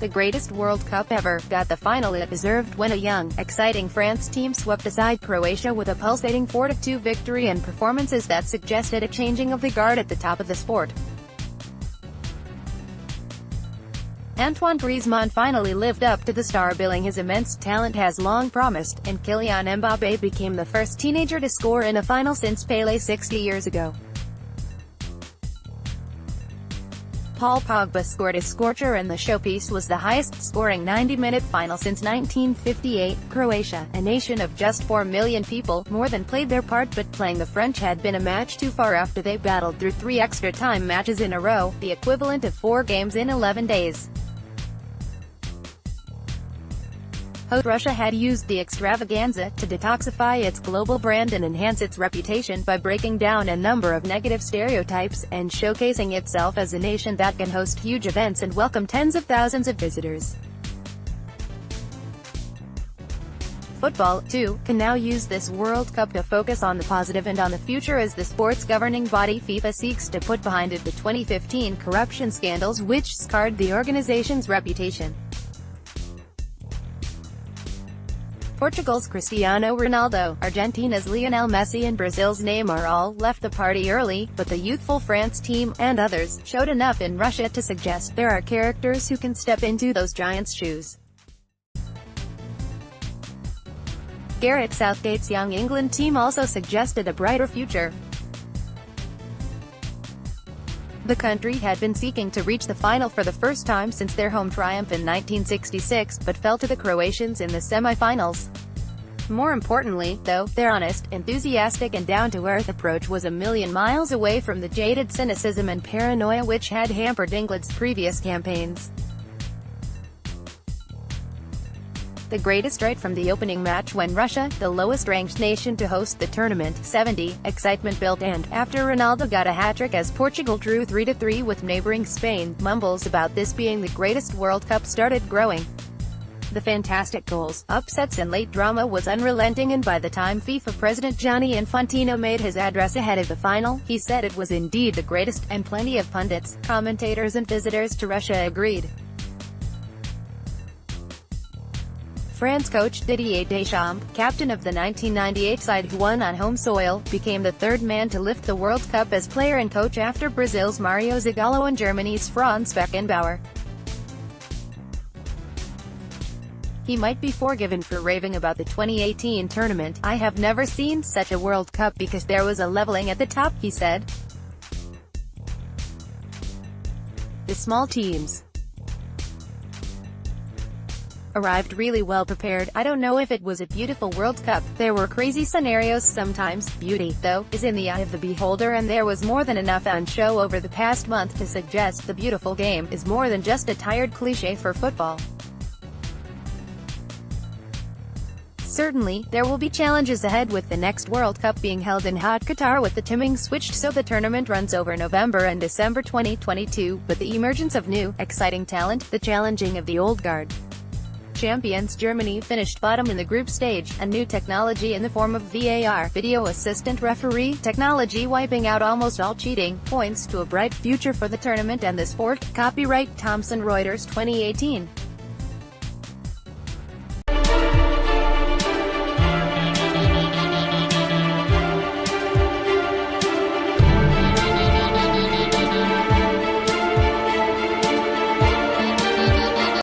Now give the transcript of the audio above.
The greatest World Cup ever got the final it deserved when a young, exciting France team swept aside Croatia with a pulsating 4-2 victory and performances that suggested a changing of the guard at the top of the sport. Antoine Griezmann finally lived up to the star billing his immense talent has long promised, and Kylian Mbappe became the first teenager to score in a final since Pele 60 years ago. Pogba scored a scorcher and the showpiece was the highest-scoring 90-minute final since 1958. Croatia, a nation of just 4 million people, more than played their part, but playing the French had been a match too far after they battled through 3 extra-time matches in a row, the equivalent of 4 games in 11 days. Host Russia had used the extravaganza to detoxify its global brand and enhance its reputation by breaking down a number of negative stereotypes, and showcasing itself as a nation that can host huge events and welcome tens of thousands of visitors. Football, too, can now use this World Cup to focus on the positive and on the future as the sport's governing body FIFA seeks to put behind it the 2015 corruption scandals which scarred the organization's reputation. Portugal's Cristiano Ronaldo, Argentina's Lionel Messi and Brazil's Neymar all left the party early, but the youthful France team, and others, showed enough in Russia to suggest there are characters who can step into those giants' shoes. Gareth Southgate's young England team also suggested a brighter future. The country had been seeking to reach the final for the first time since their home triumph in 1966, but fell to the Croatians in the semi-finals. More importantly, though, their honest, enthusiastic and down-to-earth approach was a million miles away from the jaded cynicism and paranoia which had hampered England's previous campaigns. The greatest right from the opening match when Russia, the lowest-ranked nation to host the tournament, 70, excitement built and, after Ronaldo got a hat-trick as Portugal drew 3-3 with neighboring Spain, mumbles about this being the greatest World Cup started growing. The fantastic goals, upsets and late drama was unrelenting, and by the time FIFA President Gianni Infantino made his address ahead of the final, he said it was indeed the greatest, and plenty of pundits, commentators and visitors to Russia agreed. France coach Didier Deschamps, captain of the 1998 side who won on home soil, became the third man to lift the World Cup as player and coach after Brazil's Mario Zagallo and Germany's Franz Beckenbauer. He might be forgiven for raving about the 2018 tournament. "I have never seen such a World Cup because there was a leveling at the top," he said. The small teams arrived really well prepared. I don't know if it was a beautiful World Cup. There were crazy scenarios sometimes. Beauty, though, is in the eye of the beholder, and there was more than enough on show over the past month to suggest the beautiful game is more than just a tired cliché for football. Certainly, there will be challenges ahead with the next World Cup being held in hot Qatar with the timing switched so the tournament runs over November and December 2022, but the emergence of new, exciting talent, the challenging of the old guard. Champions Germany finished bottom in the group stage, a new technology in the form of VAR, video assistant referee technology wiping out almost all cheating, points to a bright future for the tournament and the sport. Copyright Thomson Reuters 2018.